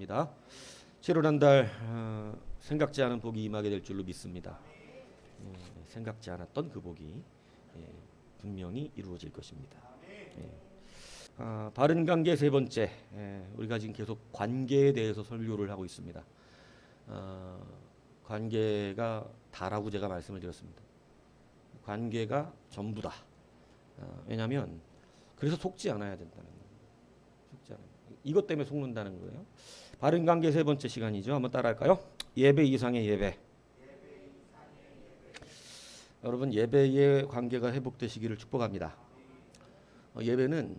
축복합니다. 7월 한 달 생각지 않은 복이 임하게 될 줄로 믿습니다. 생각지 않았던 그 복이 분명히 이루어질 것입니다. 바른 관계 세 번째, 우리가 지금 계속 관계에 대해서 설교를 하고 있습니다. 관계가 다라고 제가 말씀을 드렸습니다. 관계가 전부다. 왜냐하면 그래서 속지 않아야 된다는 거예요. 속지 않아요. 이것 때문에 속는다는 거예요. 바른 관계 세 번째 시간이죠. 한번 따라할까요? 예배 이상의 예배. 여러분 예배의 관계가 회복되시기를 축복합니다. 예배는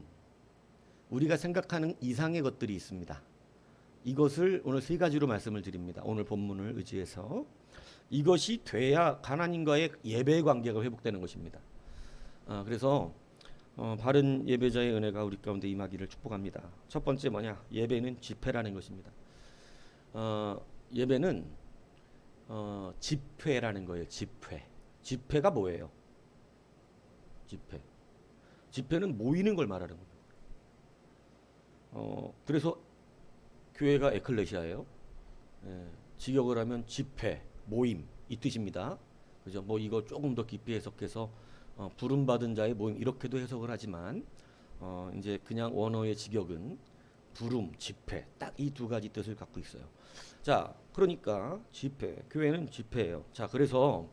우리가 생각하는 이상의 것들이 있습니다. 이것을 오늘 세 가지로 말씀을 드립니다. 오늘 본문을 의지해서 이것이 돼야 하나님과의 예배의 관계가 회복되는 것입니다. 그래서 바른 예배자의 은혜가 우리 가운데 임하기를 축복합니다. 첫 번째 뭐냐? 예배는 집회라는 것입니다. 예배는 집회라는 거예요. 집회. 집회가 뭐예요? 집회. 집회는 모이는 걸 말하는 겁니다. 그래서 교회가 에클레시아예요. 직역을 하면 집회, 모임 이 뜻입니다. 그죠? 뭐 이거 조금 더 깊이 해석해서 부름 받은 자의 모임 이렇게도 해석을 하지만 이제 그냥 원어의 직역은 부름, 집회 딱 이 두 가지 뜻을 갖고 있어요. 자, 그러니까 집회, 교회는 집회예요. 자, 그래서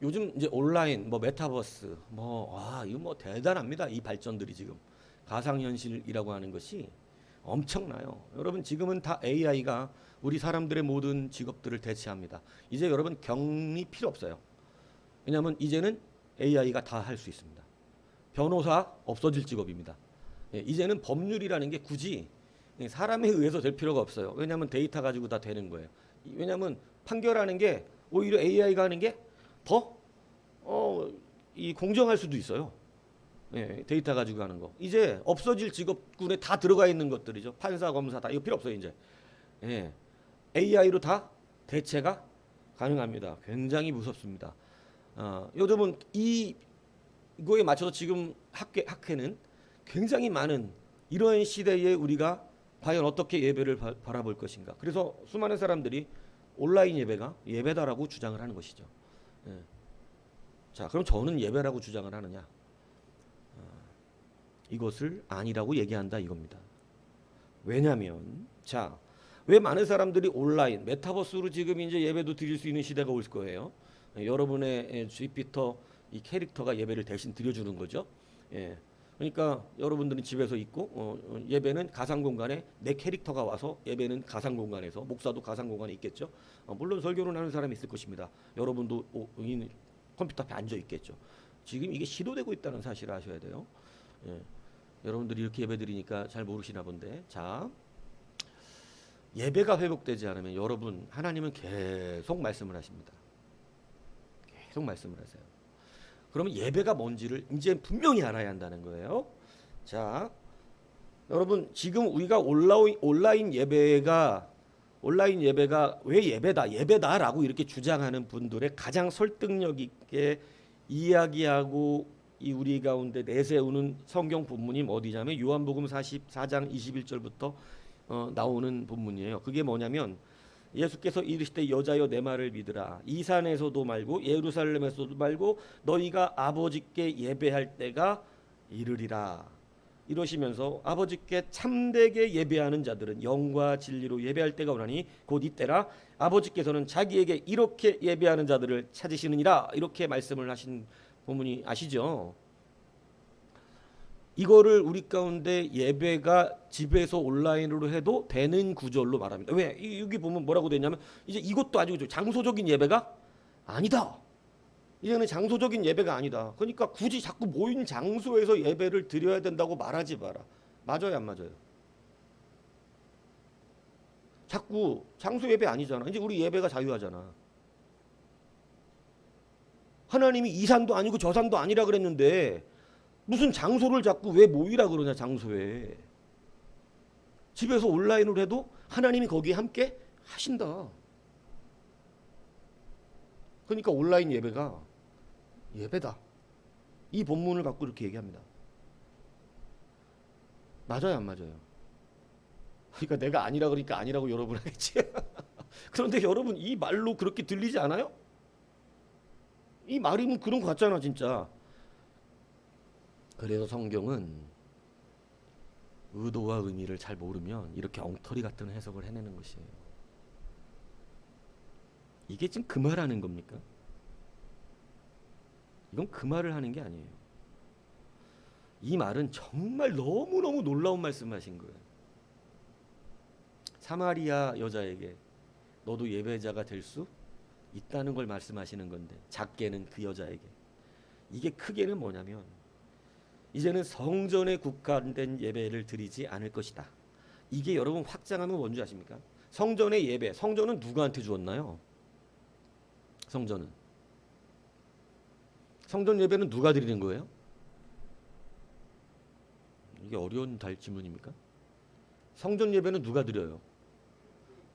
요즘 이제 온라인, 뭐 메타버스, 이거 뭐 대단합니다. 이 발전들이 지금 가상현실이라고 하는 것이 엄청나요. 여러분 지금은 다 AI가 우리 사람들의 모든 직업들을 대체합니다. 이제 여러분 경리 필요 없어요. 왜냐하면 이제는 AI가 다 할 수 있습니다. 변호사 없어질 직업입니다. 이제는 법률이라는 게 굳이 사람에 의해서 될 필요가 없어요. 왜냐하면 데이터 가지고 다 되는 거예요. 왜냐하면 판결하는 게 오히려 AI가 하는 게 더 공정할 수도 있어요. 데이터 가지고 하는 거. 이제 없어질 직업군에 다 들어가 있는 것들이죠. 판사, 검사 다 이거 필요 없어요 이제. AI로 다 대체가 가능합니다. 굉장히 무섭습니다. 요즘은 이거에 맞춰서 지금 학회는 굉장히 많은 이런 시대에 우리가 과연 어떻게 예배를 바라볼 것인가. 그래서 수많은 사람들이 온라인 예배가 예배다라고 주장을 하는 것이죠. 자, 그럼 저는 예배라고 주장을 하느냐? 이것을 아니라고 얘기한다 이겁니다. 왜냐하면 자, 왜 많은 사람들이 온라인 메타버스로 지금 이제 예배도 드릴 수 있는 시대가 올 거예요. 여러분의 주피터 이 캐릭터가 예배를 대신 드려주는 거죠. 그러니까 여러분들은 집에서 있고 예배는 가상 공간에 내 캐릭터가 와서 예배는 가상 공간에서 목사도 가상 공간에 있겠죠. 물론 설교를 하는 사람이 있을 것입니다. 여러분도 컴퓨터 앞에 앉아 있겠죠. 지금 이게 시도되고 있다는 사실을 아셔야 돼요. 여러분들이 이렇게 예배드리니까 잘 모르시나 본데, 자, 예배가 회복되지 않으면 여러분 하나님은 계속 말씀을 하십니다. 계속 말씀을 하세요. 그러면 예배가 뭔지를 이제 분명히 알아야 한다는 거예요. 자, 여러분 지금 우리가 온라인 예배가 왜 예배다라고 이렇게 주장하는 분들의 가장 설득력 있게 이야기하고 이 우리 가운데 내세우는 성경 본문이 어디냐면 요한복음 44장 21절부터 나오는 본문이에요. 그게 뭐냐면 예수께서 이르시되 여자여 내 말을 믿으라. 이 산에서도 말고 예루살렘에서도 말고 너희가 아버지께 예배할 때가 이르리라. 이러시면서 아버지께 참되게 예배하는 자들은 영과 진리로 예배할 때가 오나니 곧 이때라. 아버지께서는 자기에게 이렇게 예배하는 자들을 찾으시느니라. 이렇게 말씀을 하신 본문이 아시죠? 이거를 우리 가운데 예배가 집에서 온라인으로 해도 되는 구절로 말합니다. 왜? 여기 보면 뭐라고 되냐면 이제 이것도 아니고 장소적인 예배가 아니다. 이제는 장소적인 예배가 아니다. 그러니까 굳이 자꾸 모인 장소에서 예배를 드려야 된다고 말하지 마라. 맞아요, 안 맞아요? 자꾸 장소 예배 아니잖아. 이제 우리 예배가 자유하잖아. 하나님이 이 산도 아니고 저 산도 아니라 그랬는데 무슨 장소를 자꾸 왜 모이라 그러냐, 장소에. 집에서 온라인으로 해도 하나님이 거기에 함께 하신다. 그러니까 온라인 예배가 예배다. 이 본문을 갖고 이렇게 얘기합니다. 맞아요, 안 맞아요? 그러니까 내가 아니라 그러니까 아니라고 여러분 하겠지. 그런데 여러분 이 말로 그렇게 들리지 않아요? 이 말이면 그런 거 같잖아 진짜. 그래서 성경은 의도와 의미를 잘 모르면 이렇게 엉터리 같은 해석을 해내는 것이에요. 이게 지금 그 말하는 겁니까? 이건 그 말을 하는 게 아니에요. 이 말은 정말 너무너무 놀라운 말씀하신 거예요. 사마리아 여자에게 너도 예배자가 될 수 있다는 걸 말씀하시는 건데, 작게는 그 여자에게, 이게 크게는 뭐냐면 이제는 성전에 국한된 예배를 드리지 않을 것이다. 이게 여러분 확장하면 뭔지 아십니까? 성전의 예배, 성전은 누구한테 주었나요? 성전 예배는 누가 드리는 거예요? 이게 어려운 질문입니까? 성전 예배는 누가 드려요?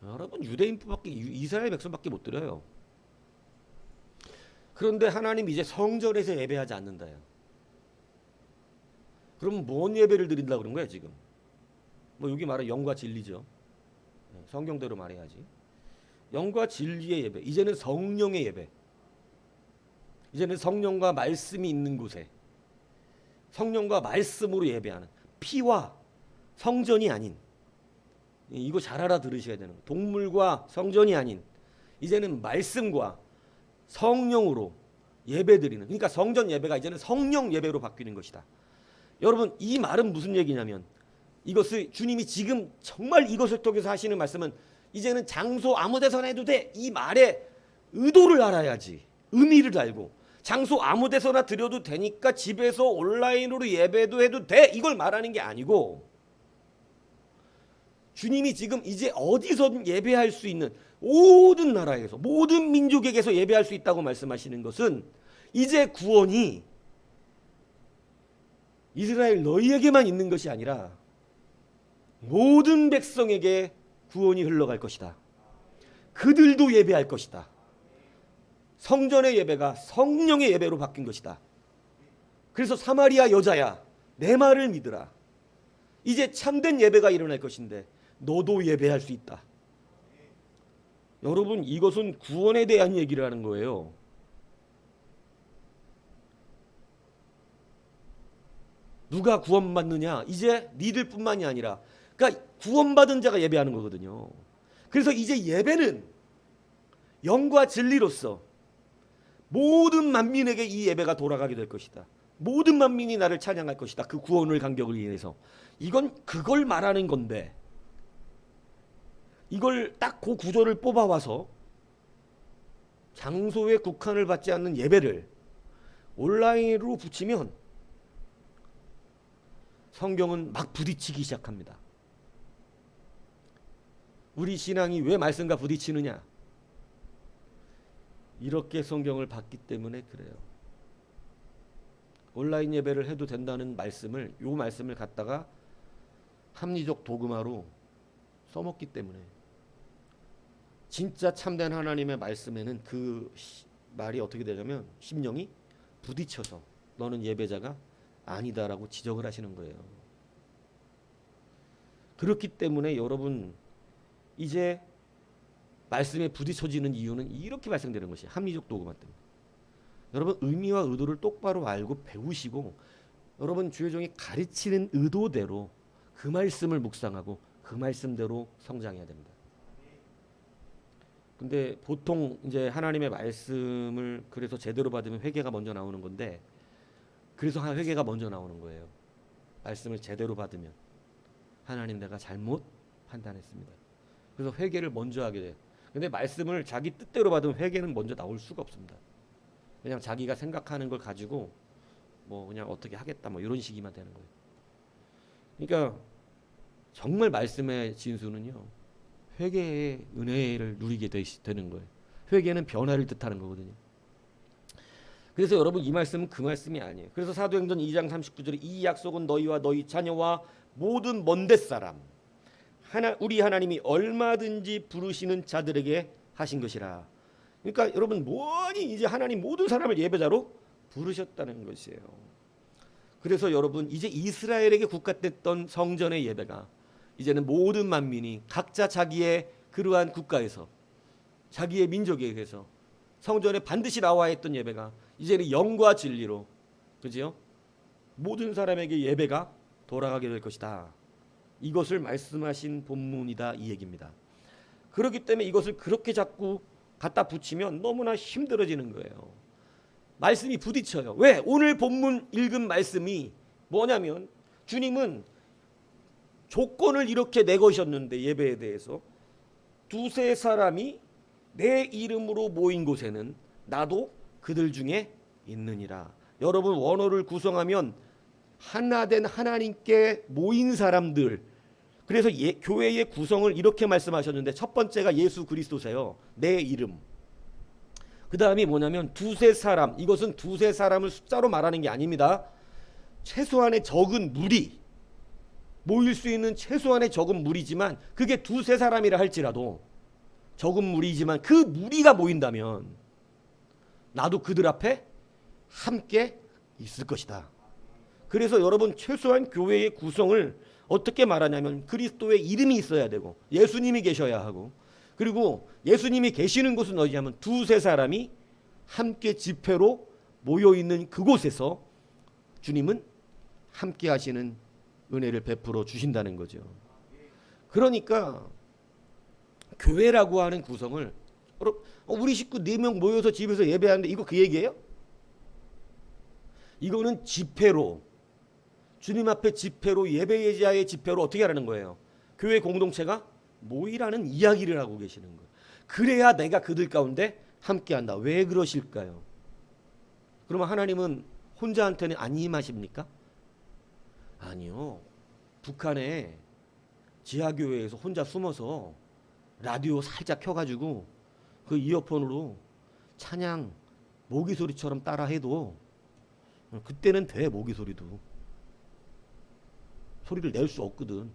여러분 유대인뿐밖에, 이스라엘 백성밖에 못 드려요. 그런데 하나님 이제 성전에서 예배하지 않는다요. 그럼 뭔 예배를 드린다고 그런 거야 지금? 뭐 여기 말하는 영과 진리죠. 성경대로 말해야지. 영과 진리의 예배. 이제는 성령의 예배. 이제는 성령과 말씀이 있는 곳에 성령과 말씀으로 예배하는, 피와 성전이 아닌, 이거 잘 알아들으셔야 되는 거예요. 동물과 성전이 아닌 이제는 말씀과 성령으로 예배드리는, 그러니까 성전 예배가 이제는 성령 예배로 바뀌는 것이다. 여러분 이 말은 무슨 얘기냐면, 이것을 주님이 지금 정말 이것을 통해서 하시는 말씀은 이제는 장소 아무 데서나 해도 돼, 이 말의 의도를 알아야지, 의미를 알고, 장소 아무 데서나 드려도 되니까 집에서 온라인으로 예배도 해도 돼, 이걸 말하는 게 아니고, 주님이 지금 이제 어디서든 예배할 수 있는, 모든 나라에서 모든 민족에게서 예배할 수 있다고 말씀하시는 것은 이제 구원이 이스라엘 너희에게만 있는 것이 아니라 모든 백성에게 구원이 흘러갈 것이다. 그들도 예배할 것이다. 성전의 예배가 성령의 예배로 바뀐 것이다. 그래서 사마리아 여자야, 내 말을 믿으라. 이제 참된 예배가 일어날 것인데 너도 예배할 수 있다. 여러분 이것은 구원에 대한 얘기를 하는 거예요. 누가 구원받느냐? 이제 니들뿐만이 아니라, 그러니까 구원받은 자가 예배하는 거거든요. 그래서 이제 예배는 영과 진리로서 모든 만민에게 이 예배가 돌아가게 될 것이다. 모든 만민이 나를 찬양할 것이다. 그 구원을 간격을 인해서. 이건 그걸 말하는 건데, 이걸 딱 그 구조를 뽑아와서 장소에 국한을 받지 않는 예배를 온라인으로 붙이면 성경은 막 부딪히기 시작합니다. 우리 신앙이 왜 말씀과 부딪히느냐? 이렇게 성경을 봤기 때문에 그래요. 온라인 예배를 해도 된다는 말씀을, 요 말씀을 갖다가 합리적 도그마로 써먹기 때문에, 진짜 참된 하나님의 말씀에는 그 말이 어떻게 되냐면 심령이 부딪혀서 너는 예배자가 아니다라고 지적을 하시는 거예요. 그렇기 때문에 여러분 이제 말씀에 부딪혀지는 이유는 이렇게 발생되는 것이 합리적 도그마 때문에. 여러분 의미와 의도를 똑바로 알고 배우시고, 여러분 주의 종이 가르치는 의도대로 그 말씀을 묵상하고 그 말씀대로 성장해야 됩니다. 근데 보통 이제 하나님의 말씀을 그래서 제대로 받으면 회개가 먼저 나오는 건데, 그래서 회개가 먼저 나오는 거예요. 말씀을 제대로 받으면 하나님 내가 잘못 판단했습니다. 그래서 회개를 먼저 하게 돼요. 근데 말씀을 자기 뜻대로 받으면 회개는 먼저 나올 수가 없습니다. 그냥 자기가 생각하는 걸 가지고 뭐 그냥 어떻게 하겠다 뭐 이런 식이만 되는 거예요. 그러니까 정말 말씀의 진수는요, 회개의 은혜를 누리게 되는 거예요. 회개는 변화를 뜻하는 거거든요. 그래서 여러분 이 말씀은 그 말씀이 아니에요. 그래서 사도행전 2장 39절에 이 약속은 너희와 너희 자녀와 모든 먼데 사람, 우리 하나님이 얼마든지 부르시는 자들에게 하신 것이라. 그러니까 여러분 뭐니 이제 하나님 모든 사람을 예배자로 부르셨다는 것이에요. 그래서 여러분 이제 이스라엘에게 국한됐던 성전의 예배가 이제는 모든 만민이 각자 자기의 그러한 국가에서 자기의 민족에 의해서 성전에 반드시 나와야 했던 예배가 이제는 영과 진리로, 그지요? 모든 사람에게 예배가 돌아가게 될 것이다. 이것을 말씀하신 본문이다, 이 얘기입니다. 그렇기 때문에 이것을 그렇게 자꾸 갖다 붙이면 너무나 힘들어지는 거예요. 말씀이 부딪혀요. 왜? 오늘 본문 읽은 말씀이 뭐냐면 주님은 조건을 이렇게 내거셨는데, 예배에 대해서 두세 사람이 내 이름으로 모인 곳에는 나도 그들 중에 있느니라. 여러분, 원어를 구성하면 하나 된 하나님께 모인 사람들. 그래서 교회의 구성을 이렇게 말씀하셨는데, 첫 번째가 예수 그리스도세요. 내 이름. 그 다음이 뭐냐면 두세 사람. 이것은 두세 사람을 숫자로 말하는 게 아닙니다. 최소한의 적은 무리, 모일 수 있는 최소한의 적은 무리지만, 그게 두세 사람이라 할지라도 적은 무리지만 그 무리가 모인다면 나도 그들 앞에 함께 있을 것이다. 그래서 여러분, 최소한 교회의 구성을 어떻게 말하냐면 그리스도의 이름이 있어야 되고 예수님이 계셔야 하고, 그리고 예수님이 계시는 곳은 어디냐면 두세 사람이 함께 집회로 모여있는 그곳에서 주님은 함께 하시는 은혜를 베풀어 주신다는 거죠. 그러니까 교회라고 하는 구성을, 우리 식구 4명 모여서 집에서 예배하는데 이거 그 얘기예요? 이거는 집회로, 주님 앞에 집회로, 예배자의 집회로 어떻게 하라는 거예요? 교회 공동체가 모이라는 이야기를 하고 계시는 거예요. 그래야 내가 그들 가운데 함께한다. 왜 그러실까요? 그러면 하나님은 혼자한테는 안 임하십니까? 아니요. 북한에 지하교회에서 혼자 숨어서 라디오 살짝 켜가지고 그 이어폰으로 찬양 모기 소리처럼 따라 해도 그때는 돼. 모기 소리도 소리를 낼 수 없거든.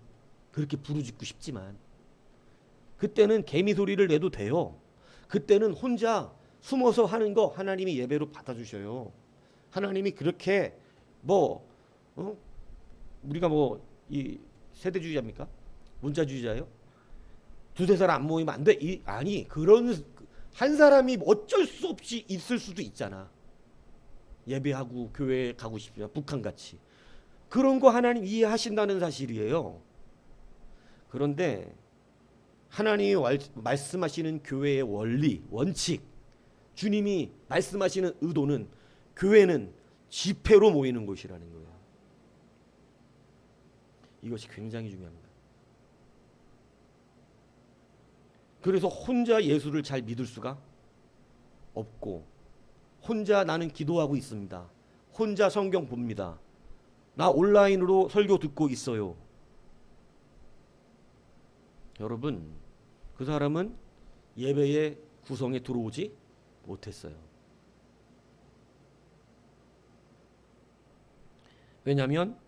그렇게 부르짖고 싶지만 그때는 개미 소리를 내도 돼요. 그때는 혼자 숨어서 하는 거 하나님이 예배로 받아주셔요. 하나님이 그렇게 우리가 이 세대주의자입니까? 문자주의자예요? 두세 사람 안 모이면 안 돼? 아니, 그런 한 사람이 어쩔 수 없이 있을 수도 있잖아. 예배하고 교회 가고 싶으면 북한같이. 그런 거 하나님 이해하신다는 사실이에요. 그런데 하나님이 말씀하시는 교회의 원리, 원칙, 주님이 말씀하시는 의도는 교회는 집회로 모이는 곳이라는 거예요. 이것이 굉장히 중요합니다. 그래서 혼자 예수를 잘 믿을 수가 없고, 혼자 나는 기도하고 있습니다, 혼자 성경 봅니다, 나 온라인으로 설교 듣고 있어요. 여러분, 그 사람은 예배의 구성에 들어오지 못했어요. 왜냐하면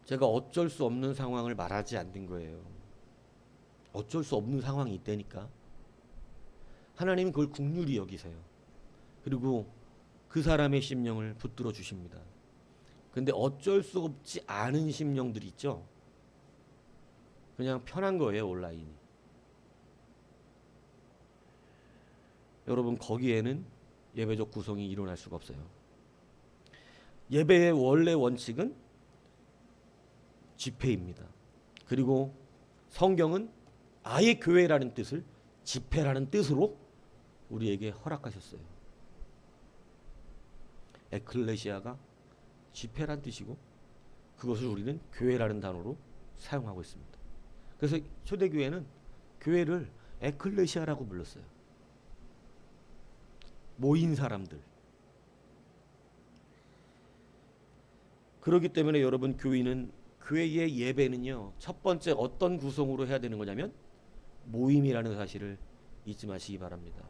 제가 어쩔 수 없는 상황을 말하지 않는 거예요. 어쩔 수 없는 상황이 있다니까. 하나님은 그걸 긍휼히 여기세요. 그리고 그 사람의 심령을 붙들어 주십니다. 근데 어쩔 수 없지 않은 심령들이 있죠. 그냥 편한 거예요, 온라인이. 여러분, 거기에는 예배적 구성이 일어날 수가 없어요. 예배의 원래 원칙은 집회입니다. 그리고 성경은 아예 교회라는 뜻을 집회라는 뜻으로 우리에게 허락하셨어요. 에클레시아가 집회란 뜻이고, 그것을 우리는 교회라는 단어로 사용하고 있습니다. 그래서 초대교회는 교회를 에클레시아라고 불렀어요. 모인 사람들. 그렇기 때문에 여러분, 교회의 예배는요, 첫 번째 어떤 구성으로 해야 되는 거냐면 모임이라는 사실을 잊지 마시기 바랍니다.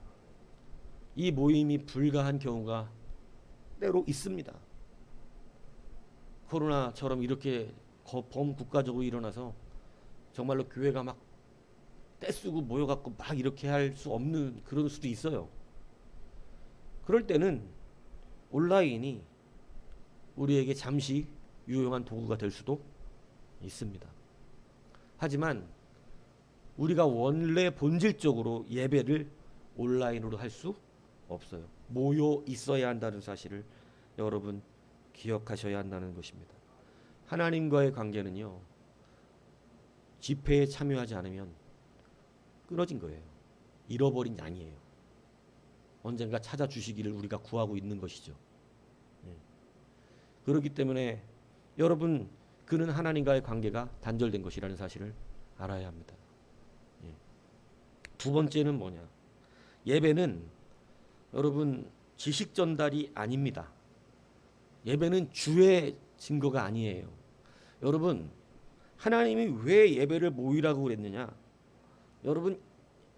이 모임이 불가한 경우가 때로 있습니다. 코로나처럼 이렇게 범국가적으로 일어나서 정말로 교회가 막 떼쓰고 모여갖고 막 이렇게 할 수 없는 그런 수도 있어요. 그럴 때는 온라인이 우리에게 잠시 유용한 도구가 될 수도 있습니다. 하지만 우리가 원래 본질적으로 예배를 온라인으로 할 수 없어요. 모여 있어야 한다는 사실을 여러분 기억하셔야 한다는 것입니다. 하나님과의 관계는요, 집회에 참여하지 않으면 끊어진 거예요. 잃어버린 양이에요. 언젠가 찾아주시기를 우리가 구하고 있는 것이죠. 그렇기 때문에 여러분, 그는 하나님과의 관계가 단절된 것이라는 사실을 알아야 합니다. 두 번째는 뭐냐? 예배는 여러분 지식 전달이 아닙니다. 예배는 주의 증거가 아니에요. 여러분, 하나님이 왜 예배를 모이라고 그랬느냐? 여러분,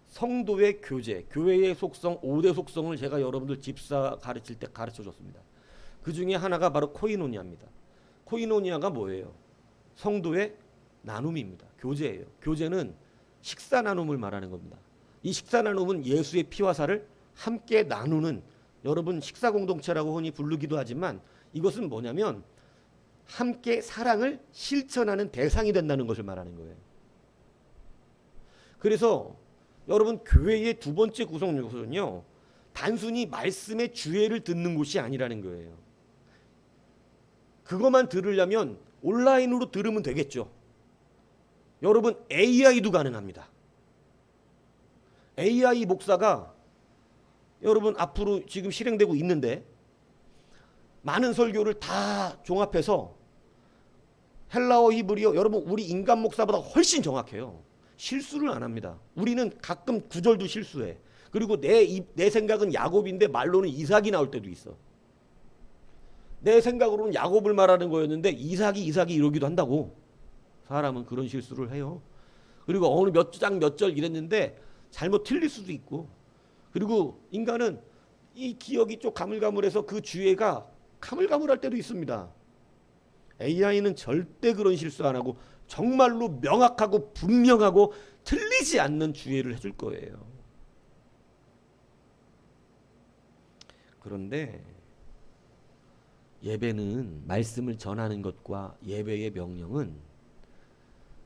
성도의 교제, 교회의 속성 5대 속성을 제가 여러분들 집사 가르칠 때 가르쳐 줬습니다. 그 중에 하나가 바로 코이노니아입니다. 코이노니아가 뭐예요? 성도의 나눔입니다. 교제예요. 교제는 식사 나눔을 말하는 겁니다. 이 식사 나눔은 예수의 피와 살을 함께 나누는, 여러분 식사 공동체라고 흔히 부르기도 하지만 이것은 뭐냐면 함께 사랑을 실천하는 대상이 된다는 것을 말하는 거예요. 그래서 여러분, 교회의 두 번째 구성 요소는요, 단순히 말씀의 주예를 듣는 곳이 아니라는 거예요. 그것만 들으려면 온라인으로 들으면 되겠죠. 여러분, AI도 가능합니다. AI 목사가 여러분 앞으로 지금 실행되고 있는데, 많은 설교를 다 종합해서 헬라어, 히브리어, 여러분 우리 인간 목사보다 훨씬 정확해요. 실수를 안 합니다. 우리는 가끔 구절도 실수해. 그리고 내 생각은 야곱인데 말로는 이삭이 나올 때도 있어. 내 생각으로는 야곱을 말하는 거였는데 이삭이 이러기도 한다고. 사람은 그런 실수를 해요. 그리고 어느 몇 장 몇 절 이랬는데 잘못 틀릴 수도 있고. 그리고 인간은 이 기억이 좀 가물가물해서 그 주의가 가물가물할 때도 있습니다. AI는 절대 그런 실수 안 하고 정말로 명확하고 분명하고 틀리지 않는 주의를 해줄 거예요. 그런데 예배는, 말씀을 전하는 것과 예배의 명령은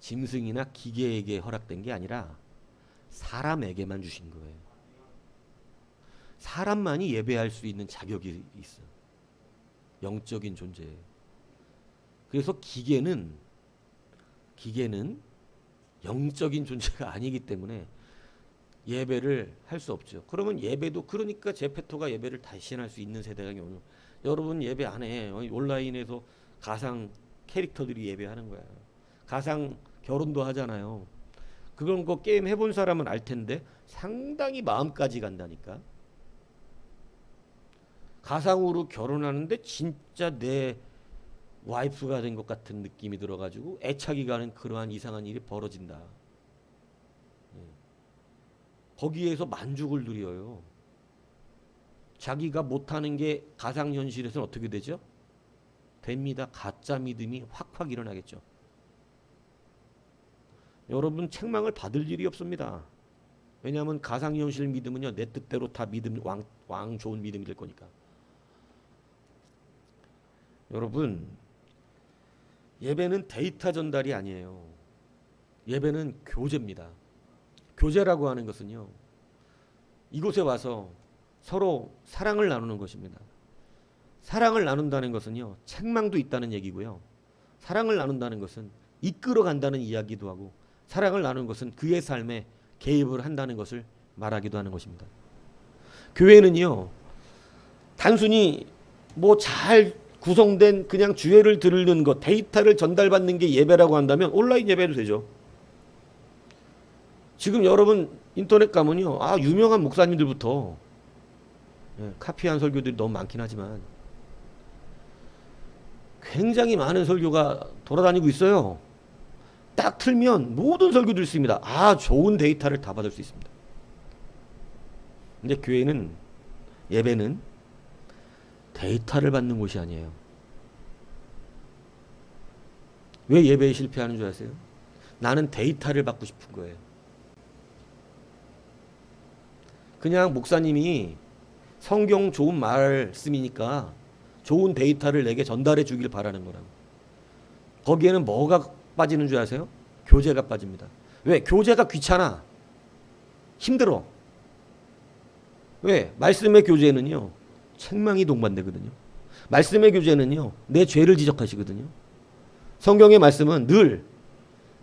짐승이나 기계에게 허락된 게 아니라 사람에게만 주신 거예요. 사람만이 예배할 수 있는 자격이 있어요. 영적인 존재예요. 그래서 기계는 영적인 존재가 아니기 때문에 예배를 할 수 없죠. 그러면 예배도, 그러니까 제페토가 예배를 대신할 수 있는 세대가 오늘, 여러분 예배 안 해. 온라인에서 가상 캐릭터들이 예배하는 거야. 가상 결혼도 하잖아요. 그런 거 게임 해본 사람은 알 텐데 상당히 마음까지 간다니까. 가상으로 결혼하는데 진짜 내 와이프가 된 것 같은 느낌이 들어가지고 애착이 가는 그러한 이상한 일이 벌어진다. 거기에서 만족을 누려요. 자기가 못하는 게 가상현실에서는 어떻게 되죠? 됩니다. 가짜 믿음이 확 일어나겠죠. 여러분, 책망을 받을 일이 없습니다. 왜냐하면 가상현실 믿음은요, 내 뜻대로 다 믿음, 왕 좋은 믿음이 될 거니까. 여러분, 예배는 데이터 전달이 아니에요. 예배는 교제입니다. 교제라고 하는 것은요, 이곳에 와서 서로 사랑을 나누는 것입니다. 사랑을 나눈다는 것은요, 책망도 있다는 얘기고요. 사랑을 나눈다는 것은 이끌어 간다는 이야기도 하고, 사랑을 나누는 것은 그의 삶에 개입을 한다는 것을 말하기도 하는 것입니다. 교회는요, 단순히 뭐 잘 구성된 그냥 주예를 들는 것, 데이터를 전달받는 게 예배라고 한다면 온라인 예배도 되죠. 지금 여러분 인터넷 가면요, 유명한 목사님들부터 카피한 설교들이 너무 많긴 하지만 굉장히 많은 설교가 돌아다니고 있어요. 딱 틀면 모든 설교들 있습니다. 좋은 데이터를 다 받을 수 있습니다. 근데 교회는, 예배는 데이터를 받는 곳이 아니에요. 왜 예배에 실패하는 줄 아세요? 나는 데이터를 받고 싶은 거예요. 그냥 목사님이 성경 좋은 말씀이니까 좋은 데이터를 내게 전달해 주길 바라는 거라고. 거기에는 뭐가 빠지는 줄 아세요? 교제가 빠집니다. 왜? 교제가 귀찮아. 힘들어. 왜? 말씀의 교제는요. 책망이 동반되거든요. 말씀의 교제는요. 내 죄를 지적하시거든요. 성경의 말씀은 늘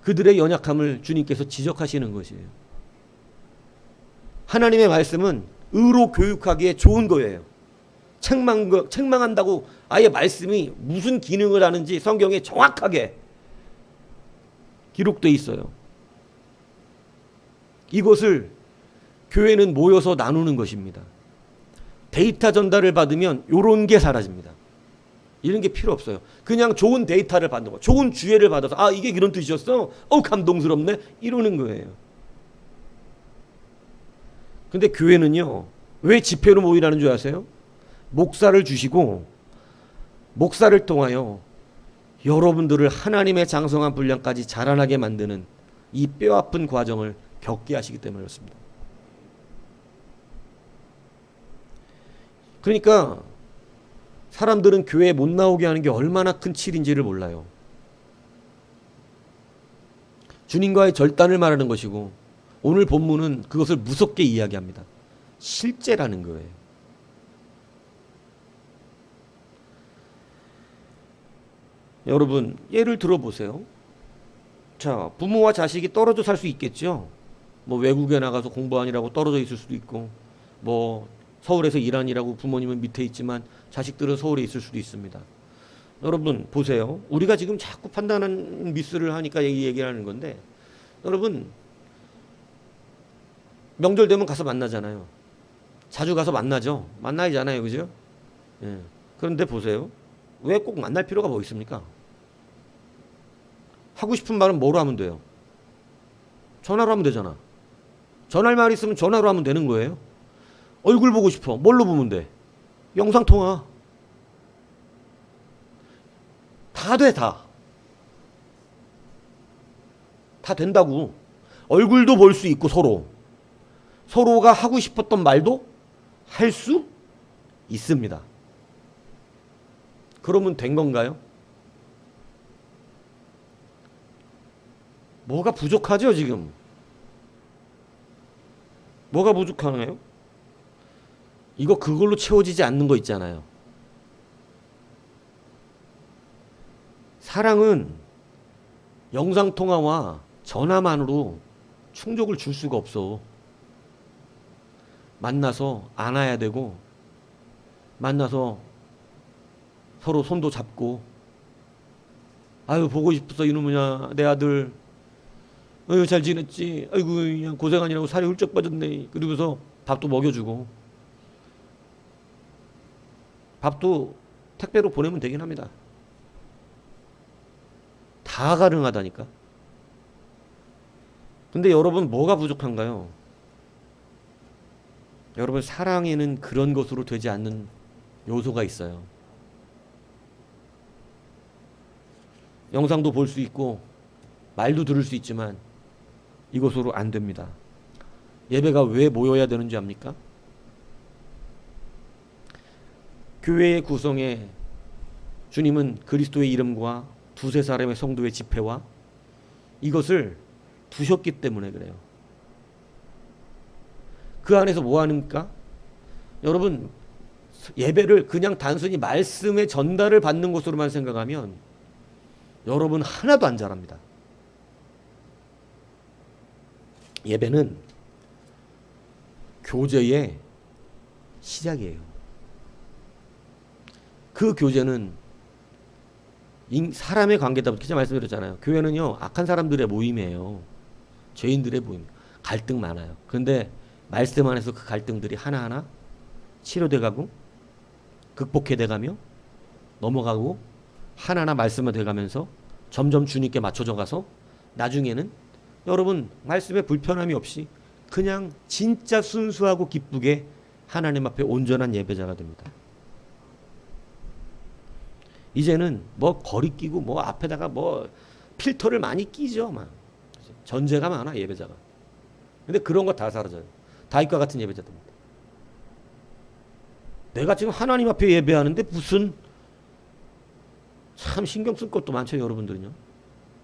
그들의 연약함을 주님께서 지적하시는 것이에요. 하나님의 말씀은 의로 교육하기에 좋은 거예요. 책망한다고 아예 말씀이 무슨 기능을 하는지 성경에 정확하게 기록되어 있어요. 이것을 교회는 모여서 나누는 것입니다. 데이터 전달을 받으면 이런 게 사라집니다. 이런 게 필요 없어요. 그냥 좋은 데이터를 받는 거, 좋은 주예를 받아서 아 이게 이런 뜻이었어? 감동스럽네? 이러는 거예요. 근데 교회는요. 왜 집회로 모이라는 줄 아세요? 목사를 주시고 목사를 통하여 여러분들을 하나님의 장성한 분량까지 자라나게 만드는 이 뼈아픈 과정을 겪게 하시기 때문에 그렇습니다. 그러니까 사람들은 교회에 못 나오게 하는 게 얼마나 큰 칠인지를 몰라요. 주님과의 절단을 말하는 것이고 오늘 본문은 그것을 무섭게 이야기합니다. 실제라는 거예요. 여러분 예를 들어보세요. 자, 부모와 자식이 떨어져 살 수 있겠죠. 뭐 외국에 나가서 공부하느라고 떨어져 있을 수도 있고 뭐 서울에서 일하느라고 부모님은 밑에 있지만 자식들은 서울에 있을 수도 있습니다. 여러분 보세요. 우리가 지금 자꾸 판단하는 미스를 하니까 이 얘기를 하는 건데 여러분 명절 되면 가서 만나잖아요. 자주 가서 만나죠. 만나잖아요. 그죠? 예. 그런데 보세요. 왜 꼭 만날 필요가 뭐 있습니까? 하고 싶은 말은 뭐로 하면 돼요? 전화로 하면 되잖아. 전할 말 있으면 전화로 하면 되는 거예요. 얼굴 보고 싶어. 뭘로 보면 돼? 영상통화. 다 돼, 다. 다 된다고. 얼굴도 볼 수 있고 서로. 서로가 하고 싶었던 말도 할 수 있습니다. 그러면 된 건가요? 뭐가 부족하죠, 지금? 뭐가 부족하나요? 이거 그걸로 채워지지 않는 거 있잖아요. 사랑은 영상통화와 전화만으로 충족을 줄 수가 없어. 만나서 안아야 되고 만나서 서로 손도 잡고 아유 보고 싶었어 이놈이냐 내 아들 아유 잘 지냈지 아이고 그냥 고생하느라고 살이 훌쩍 빠졌네 그러면서 밥도 먹여주고 밥도 택배로 보내면 되긴 합니다. 다 가능하다니까. 근데 여러분 뭐가 부족한가요? 여러분 사랑에는 그런 것으로 되지 않는 요소가 있어요. 영상도 볼 수 있고 말도 들을 수 있지만 이것으로 안 됩니다. 예배가 왜 모여야 되는지 압니까? 교회의 구성에 주님은 그리스도의 이름과 두세 사람의 성도의 집회와 이것을 두셨기 때문에 그래요. 그 안에서 뭐 하니까? 여러분 예배를 그냥 단순히 말씀의 전달을 받는 것으로만 생각하면 여러분 하나도 안 잘합니다. 예배는 교제의 시작이에요. 그 교제는 사람의 관계다. 제가 말씀드렸잖아요. 교회는요 악한 사람들의 모임이에요. 죄인들의 모임. 갈등 많아요. 그런데 말씀 안에서 그 갈등들이 하나하나 치료돼 가고 극복해 돼가며 넘어가고 하나하나 말씀화 돼가면서 점점 주님께 맞춰져 가서 나중에는 여러분 말씀에 불편함이 없이 그냥 진짜 순수하고 기쁘게 하나님 앞에 온전한 예배자가 됩니다. 이제는 뭐 거리 끼고 뭐 앞에다가 뭐 필터를 많이 끼죠. 막 전제가 많아 예배자가. 근데 그런 거 다 사라져요. 다윗과 같은 예배자 됩니다. 내가 지금 하나님 앞에 예배하는데 무슨 참 신경 쓸 것도 많죠. 여러분들은요.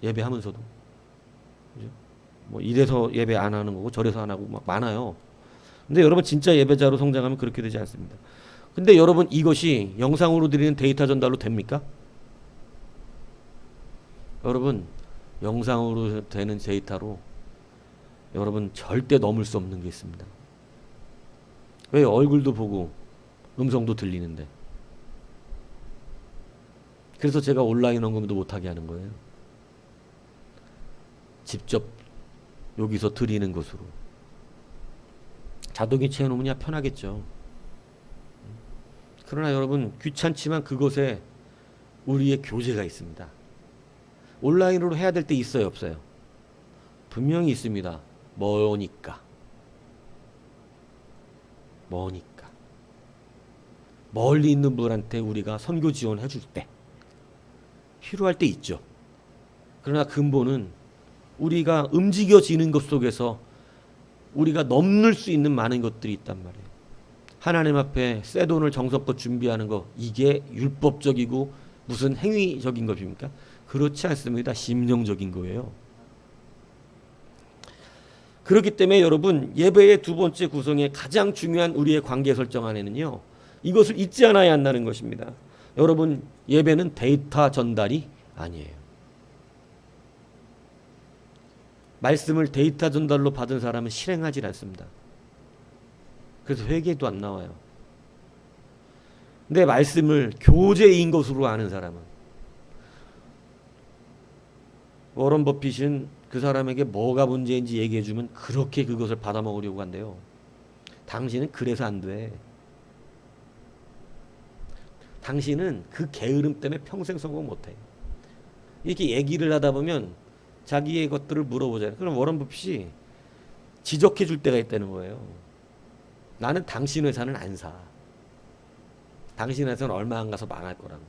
예배하면서도. 그죠? 뭐 이래서 예배 안 하는 거고 저래서 안 하고 막 많아요. 근데 여러분 진짜 예배자로 성장하면 그렇게 되지 않습니다. 근데 여러분 이것이 영상으로 드리는 데이터 전달로 됩니까? 여러분 영상으로 되는 데이터로 여러분 절대 넘을 수 없는 게 있습니다. 왜? 얼굴도 보고 음성도 들리는데. 그래서 제가 온라인 언급도 못하게 하는 거예요. 직접 여기서 드리는 것으로. 자동이체 해놓으면 편하겠죠. 그러나 여러분 귀찮지만 그것에 우리의 교제가 있습니다. 온라인으로 해야 될 때 있어요, 없어요? 분명히 있습니다. 뭐니까. 멀리 있는 분한테 우리가 선교 지원해 줄 때 필요할 때 있죠. 그러나 근본은 우리가 움직여지는 것 속에서 우리가 넘을 수 있는 많은 것들이 있단 말이에요. 하나님 앞에 새 돈을 정성껏 준비하는 거, 이게 율법적이고 무슨 행위적인 것입니까? 그렇지 않습니다. 심령적인 거예요. 그렇기 때문에 여러분 예배의 두 번째 구성의 가장 중요한 우리의 관계 설정 안에는요, 이것을 잊지 않아야 한다는 것입니다. 여러분 예배는 데이터 전달이 아니에요. 말씀을 데이터 전달로 받은 사람은 실행하지 않습니다. 그래서 회개도 안 나와요. 근데 말씀을 교제인 것으로 아는 사람은, 워런 버핏은 그 사람에게 뭐가 문제인지 얘기해주면 그렇게 그것을 받아먹으려고 한대요. 당신은 그래서 안 돼. 당신은 그 게으름 때문에 평생 성공 못해. 이렇게 얘기를 하다 보면 자기의 것들을 물어보잖아요. 그럼 워런 버핏이 지적해 줄 때가 있다는 거예요. 나는 당신 회사는 안 사. 당신 회사는 얼마 안 가서 망할 거라고.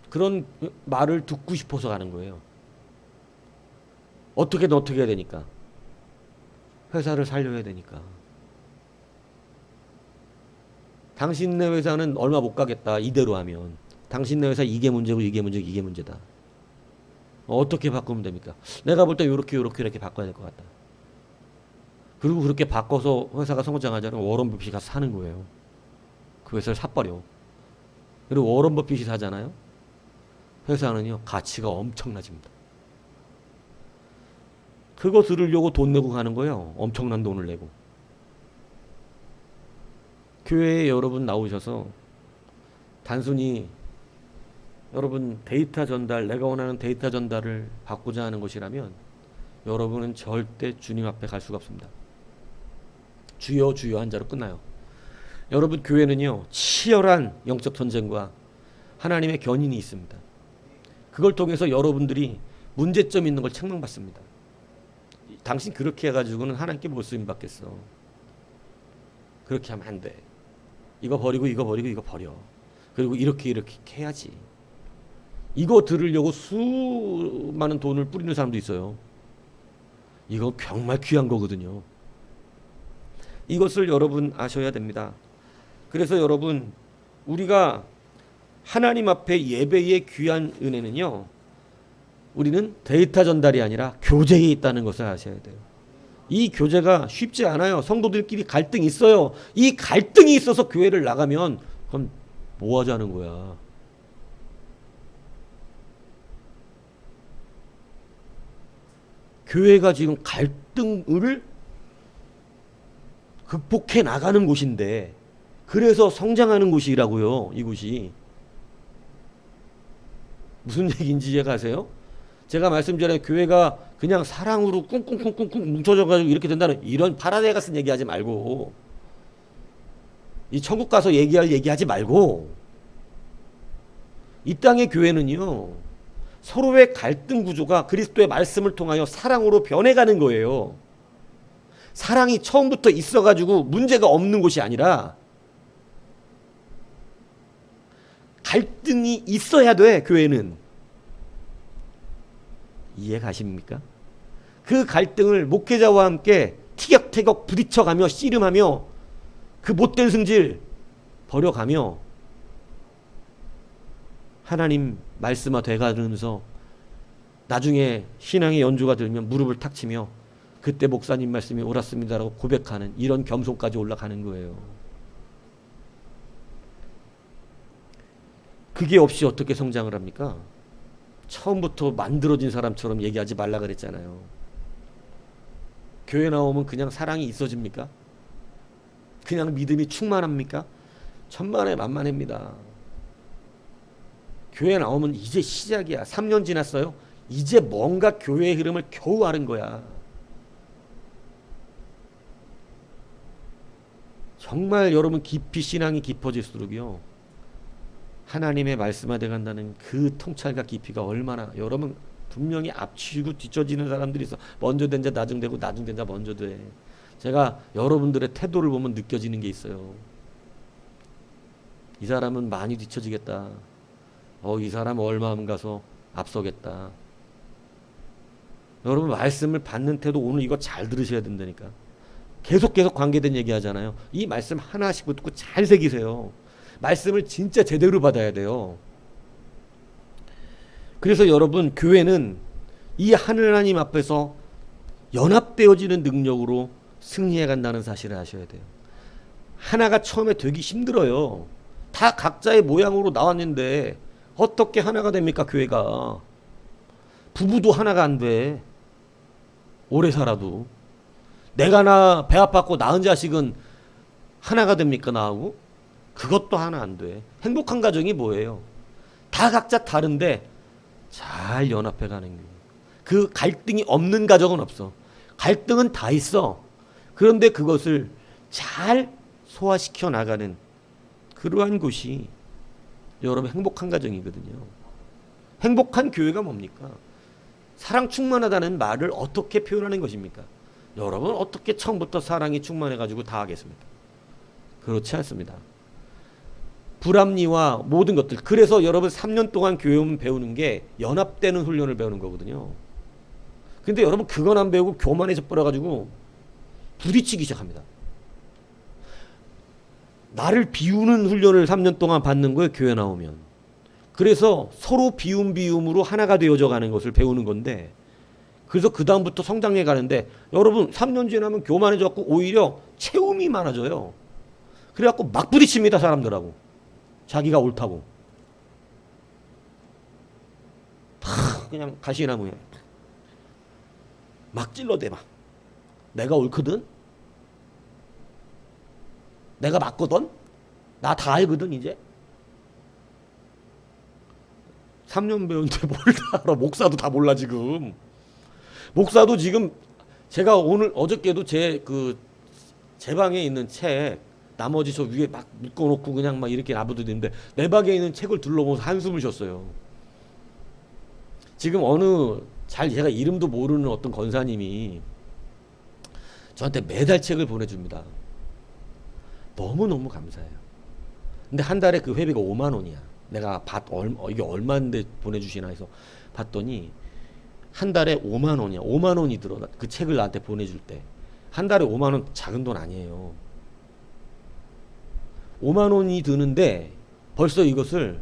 그런 말을 듣고 싶어서 가는 거예요. 어떻게든 어떻게 해야 되니까. 회사를 살려야 되니까. 당신네 회사는 얼마 못 가겠다. 이대로 하면. 당신네 회사 이게 문제고 이게 문제고 이게 문제다. 어떻게 바꾸면 됩니까? 내가 볼 때 요렇게 이렇게 바꿔야 될 것 같다. 그리고 그렇게 바꿔서 회사가 성장하자면 워런 버핏이 가서 사는 거예요. 그 회사를 사버려. 그리고 워런 버핏이 사잖아요. 회사는요 가치가 엄청나집니다. 그거 들으려고 돈 내고 가는 거예요. 엄청난 돈을 내고. 교회에 여러분 나오셔서 단순히 여러분 데이터 전달, 내가 원하는 데이터 전달을 받고자 하는 것이라면 여러분은 절대 주님 앞에 갈 수가 없습니다. 주여 주여 한 자로 끝나요. 여러분 교회는요 치열한 영적 전쟁과 하나님의 견인이 있습니다. 그걸 통해서 여러분들이 문제점 있는 걸 책망받습니다. 당신 그렇게 해가지고는 하나님께 못 쓰임 받겠어. 그렇게 하면 안 돼. 이거 버리고 이거 버리고 이거 버려. 그리고 이렇게 해야지. 이거 들으려고 수많은 돈을 뿌리는 사람도 있어요. 이거 정말 귀한 거거든요. 이것을 여러분 아셔야 됩니다. 그래서 여러분 우리가 하나님 앞에 예배의 귀한 은혜는요, 우리는 데이터 전달이 아니라 교제에 있다는 것을 아셔야 돼요. 이 교제가 쉽지 않아요. 성도들끼리 갈등이 있어요. 이 갈등이 있어서 교회를 나가면 그럼 뭐 하자는 거야. 교회가 지금 갈등을 극복해 나가는 곳인데, 그래서 성장하는 곳이라고요. 이곳이 무슨 얘기인지 이해가 가세요? 제가 말씀드린 교회가 그냥 사랑으로 꿍꿍꿍꿍 뭉쳐져 가지고 이렇게 된다는 이런 파라데가 쓴 얘기하지 말고, 이 천국 가서 얘기하지 말고, 이 땅의 교회는요 서로의 갈등 구조가 그리스도의 말씀을 통하여 사랑으로 변해가는 거예요. 사랑이 처음부터 있어가지고 문제가 없는 곳이 아니라 갈등이 있어야 돼. 교회는 이해 가십니까? 그 갈등을 목회자와 함께 티격태격 부딪혀가며 씨름하며 그 못된 승질 버려가며 하나님 말씀화 돼가면서 나중에 신앙의 연주가 들면 무릎을 탁 치며 그때 목사님 말씀이 옳았습니다라고 고백하는 이런 겸손까지 올라가는 거예요. 그게 없이 어떻게 성장을 합니까? 처음부터 만들어진 사람처럼 얘기하지 말라 그랬잖아요. 교회 나오면 그냥 사랑이 있어집니까? 그냥 믿음이 충만합니까? 천만에 만만합니다. 교회 나오면 이제 시작이야. 3년 지났어요. 이제 뭔가 교회의 흐름을 겨우 아는 거야. 정말 여러분 깊이 신앙이 깊어질수록요, 하나님의 말씀화돼 간다는 그 통찰과 깊이가 얼마나, 여러분 분명히 앞치고 뒤처지는 사람들이 있어. 먼저 된 자 나중되고 나중된 자 먼저 돼. 제가 여러분들의 태도를 보면 느껴지는 게 있어요. 이 사람은 많이 뒤처지겠다. 이 사람 얼마만 가서 앞서겠다. 여러분 말씀을 받는 태도 오늘 이거 잘 들으셔야 된다니까. 계속 관계된 얘기 하잖아요. 이 말씀 하나씩 듣고 잘 새기세요. 말씀을 진짜 제대로 받아야 돼요. 그래서 여러분 교회는 이 하나님 앞에서 연합되어지는 능력으로 승리해 간다는 사실을 아셔야 돼요. 하나가 처음에 되기 힘들어요. 다 각자의 모양으로 나왔는데 어떻게 하나가 됩니까? 교회가. 부부도 하나가 안 돼. 오래 살아도. 내가 배 아팠고 낳은 자식은 하나가 됩니까? 나하고? 그것도 하나 안 돼. 행복한 가정이 뭐예요? 다 각자 다른데 잘 연합해 가는 거예요. 그 갈등이 없는 가정은 없어. 갈등은 다 있어. 그런데 그것을 잘 소화시켜 나가는 그러한 곳이 여러분 행복한 가정이거든요. 행복한 교회가 뭡니까? 사랑 충만하다는 말을 어떻게 표현하는 것입니까? 여러분 어떻게 처음부터 사랑이 충만해가지고 다 하겠습니까? 그렇지 않습니다. 불합리와 모든 것들. 그래서 여러분 3년 동안 교회 배우는 게 연합되는 훈련을 배우는 거거든요. 근데 여러분 그건 안 배우고 교만해져 버려가지고 부딪히기 시작합니다. 나를 비우는 훈련을 3년 동안 받는 거예요. 교회 나오면. 그래서 서로 비움으로 하나가 되어져 가는 것을 배우는 건데, 그래서 그 다음부터 성장해 가는데 여러분 3년 지나면 교만해져갖고 오히려 채움이 많아져요. 그래갖고 막 부딪힙니다. 사람들하고. 자기가 옳다고. 그냥 가시나무에 막 찔러대 막. 내가 옳거든? 내가 맞거든? 나 다 알거든 이제? 3년 배우는데 뭘 다 알아. 목사도 다 몰라 지금. 목사도 지금 제가 어저께도 제 방에 있는 책 나머지 저 위에 막 묶어놓고 그냥 막 이렇게 놔두는데 내 방에 있는 책을 둘러보면서 한숨을 쉬었어요. 지금 제가 이름도 모르는 어떤 권사님이 저한테 매달 책을 보내줍니다. 너무너무 감사해요. 근데 한 달에 그 회비가 5만 원이야. 내가 이게 얼마인데 보내주시나 해서 봤더니 한 달에 5만 원이야. 5만 원이 들어. 그 책을 나한테 보내줄 때. 한 달에 5만 원 작은 돈 아니에요. 5만 원이 드는데 벌써 이것을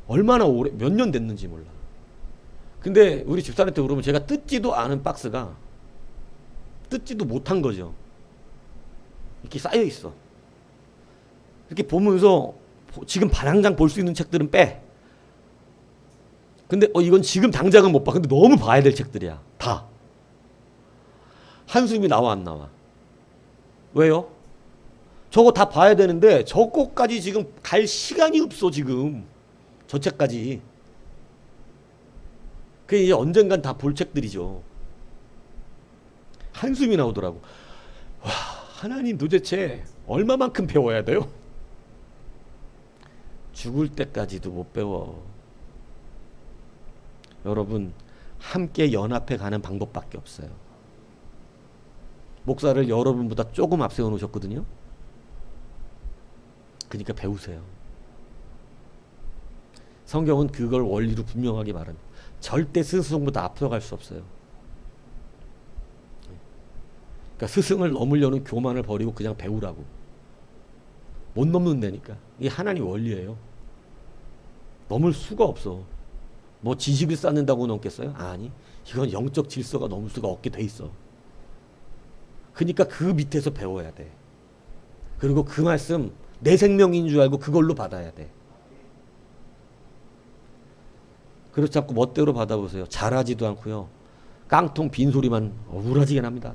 얼마나 오래, 몇 년 됐는지 몰라. 근데 우리 집사람한테 물으면 제가 뜯지도 않은 박스가 뜯지도 못한 거죠. 이렇게 쌓여 있어. 이렇게 보면서 지금 당장 볼 수 있는 책들은 빼. 근데 이건 지금 당장은 못 봐. 근데 너무 봐야 될 책들이야. 다. 한숨이 나와 안 나와? 왜요? 저거 다 봐야 되는데 저거까지 지금 갈 시간이 없어 지금. 저 책까지. 그게 이제 언젠간 다 볼 책들이죠. 한숨이 나오더라고. 와, 하나님 도대체 얼마만큼 배워야 돼요? 죽을 때까지도 못 배워. 여러분 함께 연합해 가는 방법밖에 없어요. 목사를 여러분보다 조금 앞세워 놓으셨거든요. 그러니까 배우세요. 성경은 그걸 원리로 분명하게 말합니다. 절대 스승보다 앞서갈 수 없어요. 그러니까 스승을 넘으려는 교만을 버리고 그냥 배우라고. 못 넘는다니까. 이게 하나님 원리예요. 넘을 수가 없어. 뭐 지식을 쌓는다고 넘겠어요? 아니, 이건 영적 질서가 넘을 수가 없게 돼 있어. 그러니까 그 밑에서 배워야 돼. 그리고 그 말씀 내 생명인 줄 알고 그걸로 받아야 돼. 그래서 자꾸 멋대로 받아보세요. 잘하지도 않고요. 깡통 빈소리만 우울하지게 납니다.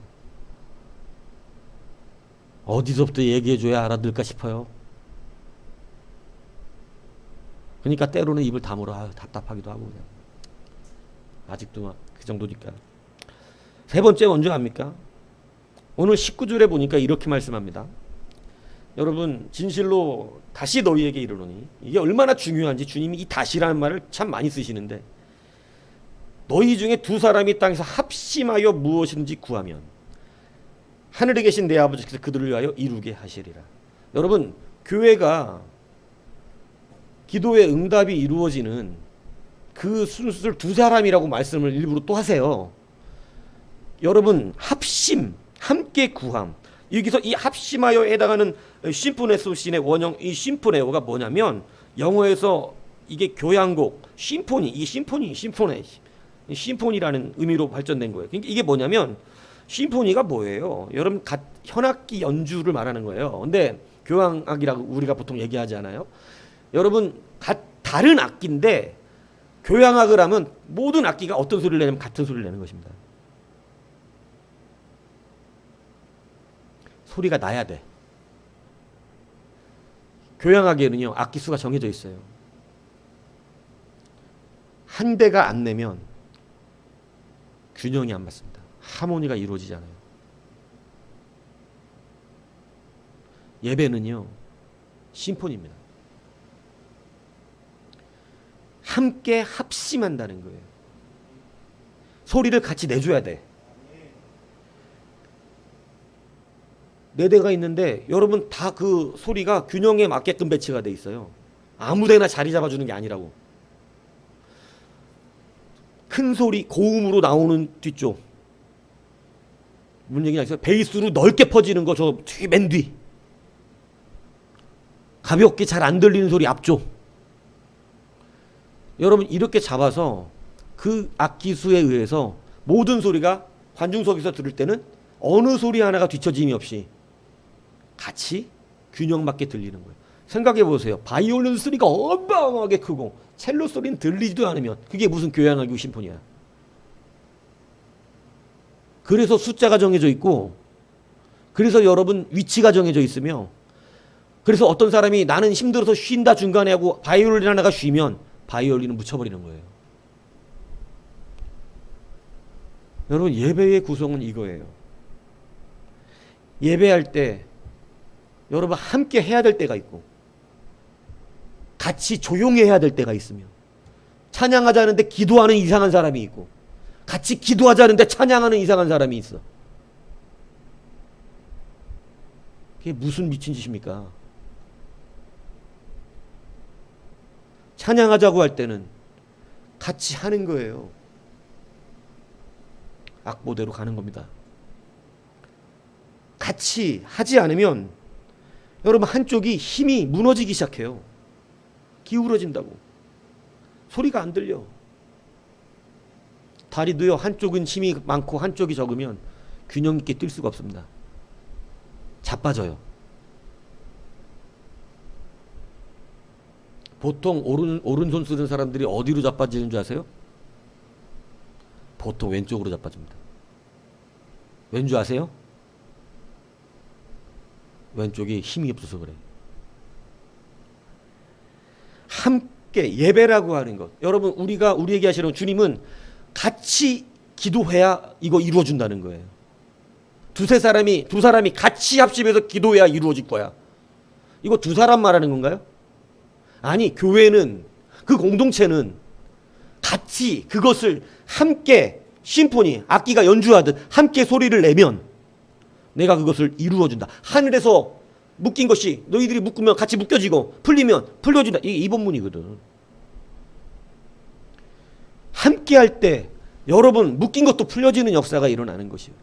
어디서부터 얘기해줘야 알아들을까 싶어요. 그러니까 때로는 입을 다물어. 답답하기도 하고 그냥. 아직도 막 그 정도니까. 세 번째 먼저 갑니까? 오늘 19절에 보니까 이렇게 말씀합니다. 여러분, 진실로 다시 너희에게 이르노니, 이게 얼마나 중요한지 주님이 이 다시라는 말을 참 많이 쓰시는데, 너희 중에 두 사람이 땅에서 합심하여 무엇이든지 구하면 하늘에 계신 내 아버지께서 그들을 위하여 이루게 하시리라. 여러분, 교회가 기도의 응답이 이루어지는 그 순수를 두 사람이라고 말씀을 일부러 또 하세요. 여러분, 합심, 함께 구함. 여기서 이 합심하여에 해당하는 심포네소신의 원형, 이 심포네오가 뭐냐면, 영어에서 이게 교향곡, 심포니, 이 심포니라는 의미로 발전된 거예요. 그러니까 이게 뭐냐면, 심포니가 뭐예요? 여러분, 현악기 연주를 말하는 거예요. 근데 교향악이라고 우리가 보통 얘기하지 않아요? 여러분, 다른 악기인데 교향악을 하면 모든 악기가 어떤 소리를 내냐면 같은 소리를 내는 것입니다. 소리가 나야 돼. 교향악에는요, 악기 수가 정해져 있어요. 한 대가 안 내면 균형이 안 맞습니다. 하모니가 이루어지지 않아요. 예배는요, 심포니입니다. 함께 합심한다는 거예요. 소리를 같이 내줘야 돼. 네 대가 있는데 여러분 다 그 소리가 균형에 맞게끔 배치가 돼 있어요. 아무데나 자리 잡아주는 게 아니라고. 큰 소리 고음으로 나오는 뒤쪽, 무슨 얘기냐 있어요? 베이스로 넓게 퍼지는 거 저 맨 뒤, 가볍게 잘 안 들리는 소리 앞쪽. 여러분 이렇게 잡아서 그 악기수에 의해서 모든 소리가 관중석에서 들을 때는 어느 소리 하나가 뒤처짐이 없이 같이 균형 맞게 들리는 거예요. 생각해 보세요. 바이올린 소리가 어마어마하게 크고 첼로 소리는 들리지도 않으면 그게 무슨 교향악이고 심포니야. 그래서 숫자가 정해져 있고, 그래서 여러분 위치가 정해져 있으며, 그래서 어떤 사람이 나는 힘들어서 쉰다 중간에 하고 바이올린 하나가 쉬면 바이올린은 묻혀버리는 거예요. 여러분, 예배의 구성은 이거예요. 예배할 때 여러분 함께 해야 될 때가 있고, 같이 조용히 해야 될 때가 있으며, 찬양하자는데 기도하는 이상한 사람이 있고, 같이 기도하자는데 찬양하는 이상한 사람이 있어. 그게 무슨 미친 짓입니까? 찬양하자고 할 때는 같이 하는 거예요. 악보대로 가는 겁니다. 같이 하지 않으면 여러분 한쪽이 힘이 무너지기 시작해요. 기울어진다고. 소리가 안 들려. 다리도요, 한쪽은 힘이 많고 한쪽이 적으면 균형 있게 뛸 수가 없습니다. 자빠져요. 보통 오른손 쓰는 사람들이 어디로 자빠지는 줄 아세요? 보통 왼쪽으로 자빠집니다. 왠 줄 아세요? 왼쪽이 힘이 없어서 그래. 함께 예배라고 하는 것. 여러분, 우리에게 하시는 주님은 같이 기도해야 이거 이루어준다는 거예요. 두 사람이 같이 합심해서 기도해야 이루어질 거야. 이거 두 사람 말하는 건가요? 아니, 교회는, 그 공동체는 같이 그것을 함께 심포니, 악기가 연주하듯 함께 소리를 내면 내가 그것을 이루어준다. 하늘에서 묶인 것이 너희들이 묶으면 같이 묶여지고 풀리면 풀려준다. 이게 이본문이거든. 함께 할 때 여러분 묶인 것도 풀려지는 역사가 일어나는 것이에요.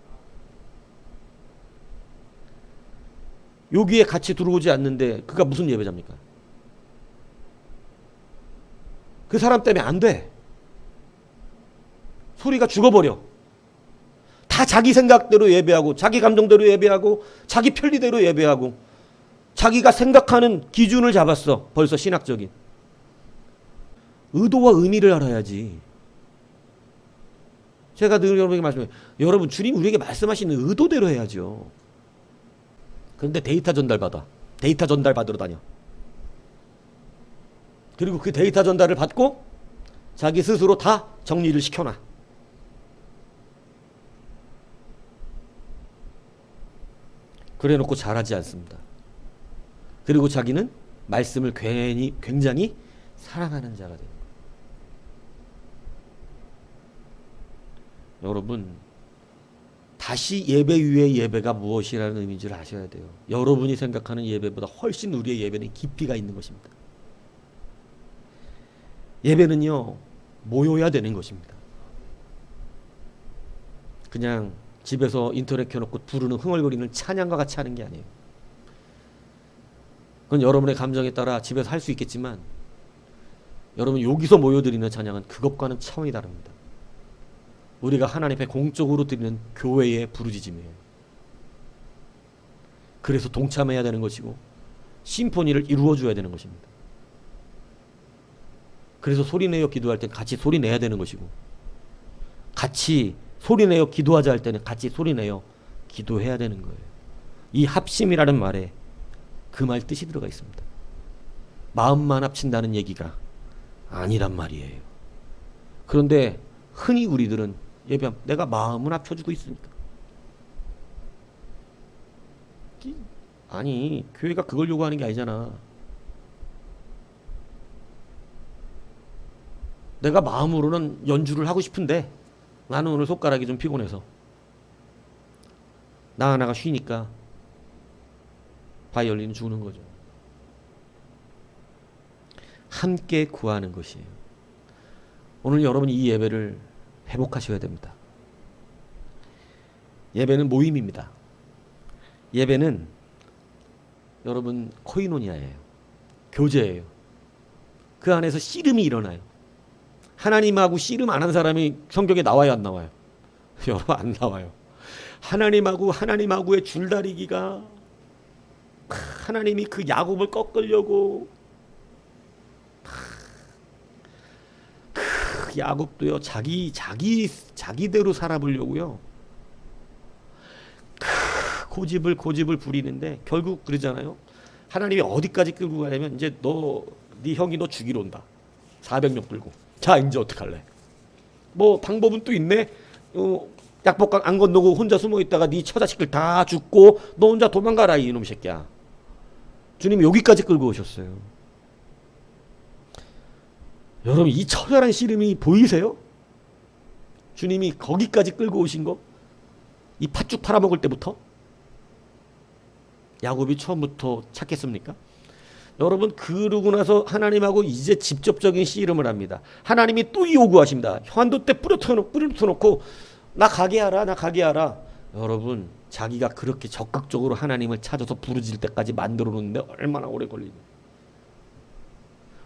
여기에 같이 들어오지 않는데 그가 무슨 예배자입니까? 그 사람 때문에 안 돼. 소리가 죽어버려. 다 자기 생각대로 예배하고 자기 감정대로 예배하고 자기 편리대로 예배하고 자기가 생각하는 기준을 잡았어. 벌써 신학적인. 의도와 의미를 알아야지. 제가 늘 여러분에게 말씀해요. 여러분 주님 우리에게 말씀하시는 의도대로 해야죠. 그런데 데이터 전달받아. 데이터 전달 받으러 다녀. 그리고 그 데이터 전달을 받고 자기 스스로 다 정리를 시켜놔. 그래놓고 잘하지 않습니다. 그리고 자기는 말씀을 굉장히 사랑하는 자가 돼요. 여러분 다시 예배 위에 예배가 무엇이라는 의미인지를 아셔야 돼요. 여러분이 생각하는 예배보다 훨씬 우리의 예배는 깊이가 있는 것입니다. 예배는요 모여야 되는 것입니다. 그냥 집에서 인터넷 켜놓고 부르는 흥얼거리는 찬양과 같이 하는 게 아니에요. 그건 여러분의 감정에 따라 집에서 할 수 있겠지만 여러분 여기서 모여드리는 찬양은 그것과는 차원이 다릅니다. 우리가 하나님 앞에 공적으로 드리는 교회의 부르짖음이에요. 그래서 동참해야 되는 것이고 심포니를 이루어줘야 되는 것입니다. 그래서 소리내어 기도할 땐 같이 소리내야 되는 것이고 같이 소리내어 기도하자 할 때는 같이 소리내어 기도해야 되는 거예요. 이 합심이라는 말에 그 말 뜻이 들어가 있습니다. 마음만 합친다는 얘기가 아니란 말이에요. 그런데 흔히 우리들은 예배하면 내가 마음은 합쳐주고 있으니까. 아니 교회가 그걸 요구하는 게 아니잖아. 내가 마음으로는 연주를 하고 싶은데 나는 오늘 손가락이 좀 피곤해서 나 하나가 쉬니까 바이올린은 주는 거죠. 함께 구하는 것이에요. 오늘 여러분이 이 예배를 회복하셔야 됩니다. 예배는 모임입니다. 예배는 여러분 코이노니아예요. 교제예요. 그 안에서 씨름이 일어나요. 하나님하고 씨름 안 한 사람이 성경에 나와요, 안 나와요? 여러분 안 나와요. 하나님하고의 줄다리기가 하나님이 그 야곱을 꺾으려고 그 야곱도요 자기대로 살아보려고요 고집을 부리는데 결국 그러잖아요. 하나님이 어디까지 끌고 가냐면 이제 네 형이 너 죽이러 온다. 400명 끌고. 자 이제 어떡할래? 뭐 방법은 또 있네. 약복강 안 건너고 혼자 숨어 있다가 네 처자식들 다 죽고 너 혼자 도망가라 이놈 새끼야. 주님이 여기까지 끌고 오셨어요. 여러분 이 처절한 씨름이 보이세요? 주님이 거기까지 끌고 오신 거? 이 팥죽 팔아먹을 때부터? 야곱이 처음부터 착했습니까? 여러분 그러고 나서 하나님하고 이제 직접적인 씨름을 합니다. 하나님이 또 요구하십니다. 한도 때 뿌려놓고 나 가게 하라. 여러분 자기가 그렇게 적극적으로 하나님을 찾아서 부르짖을 때까지 만들어 놓는데 얼마나 오래 걸리냐.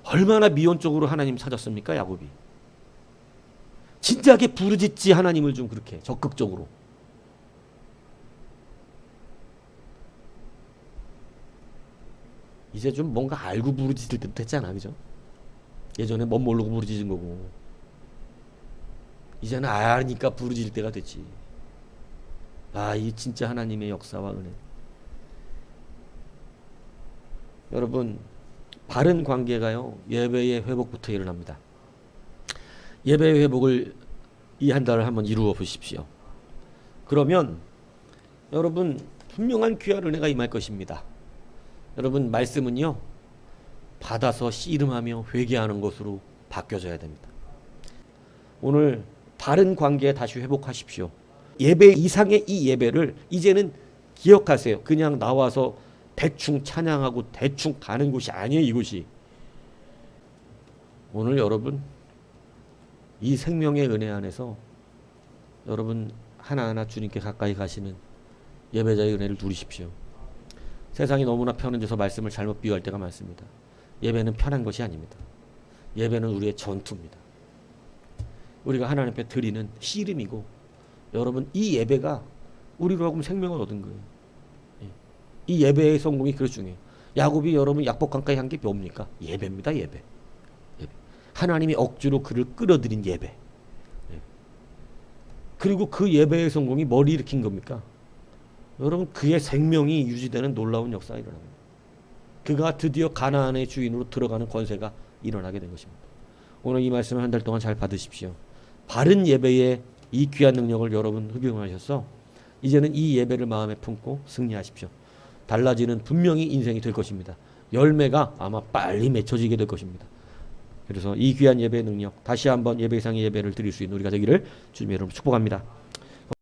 얼마나 미온적으로 하나님 찾았습니까 야곱이. 진지하게 부르짖지 하나님을 좀 그렇게 적극적으로. 이제 좀 뭔가 알고 부르짖을 때도 됐잖아, 그죠? 예전에 뭔 모르고 부르짖은 거고 이제는 아니까 부르짖을 때가 됐지. 이 진짜 하나님의 역사와 은혜. 여러분 바른 관계가요 예배의 회복부터 일어납니다. 예배의 회복을 이 한 달을 한번 이루어 보십시오. 그러면 여러분 분명한 귀한 은혜가 임할 것입니다. 여러분 말씀은요 받아서 씨름하며 회개하는 것으로 바뀌어져야 됩니다. 오늘 바른 관계 다시 회복하십시오. 예배 이상의 이 예배를 이제는 기억하세요. 그냥 나와서 대충 찬양하고 대충 가는 곳이 아니에요. 이곳이. 오늘 여러분 이 생명의 은혜 안에서 여러분 하나하나 주님께 가까이 가시는 예배자의 은혜를 누리십시오. 세상이 너무나 편한 데서 말씀을 잘못 비유할 때가 많습니다. 예배는 편한 것이 아닙니다. 예배는 우리의 전투입니다. 우리가 하나님 앞에 드리는 씨름이고, 여러분 이 예배가 우리로 하여금 생명을 얻은 거예요. 예. 이 예배의 성공이 그렇게 중요해요. 야곱이 여러분 약복강가에 한 게 뭡니까? 예배입니다. 예배. 예배. 하나님이 억지로 그를 끌어들인 예배. 예. 그리고 그 예배의 성공이 뭘 일으킨 겁니까? 여러분 그의 생명이 유지되는 놀라운 역사가 일어납니다. 그가 드디어 가나안의 주인으로 들어가는 권세가 일어나게 된 것입니다. 오늘 이 말씀을 한 달 동안 잘 받으십시오. 바른 예배의 이 귀한 능력을 여러분 흡용하셔서 이제는 이 예배를 마음에 품고 승리하십시오. 달라지는 분명히 인생이 될 것입니다. 열매가 아마 빨리 맺혀지게 될 것입니다. 그래서 이 귀한 예배의 능력, 다시 한번 예배 이상의 예배를 드릴 수 있는 우리가 되기를 주님의 이름으로 축복합니다.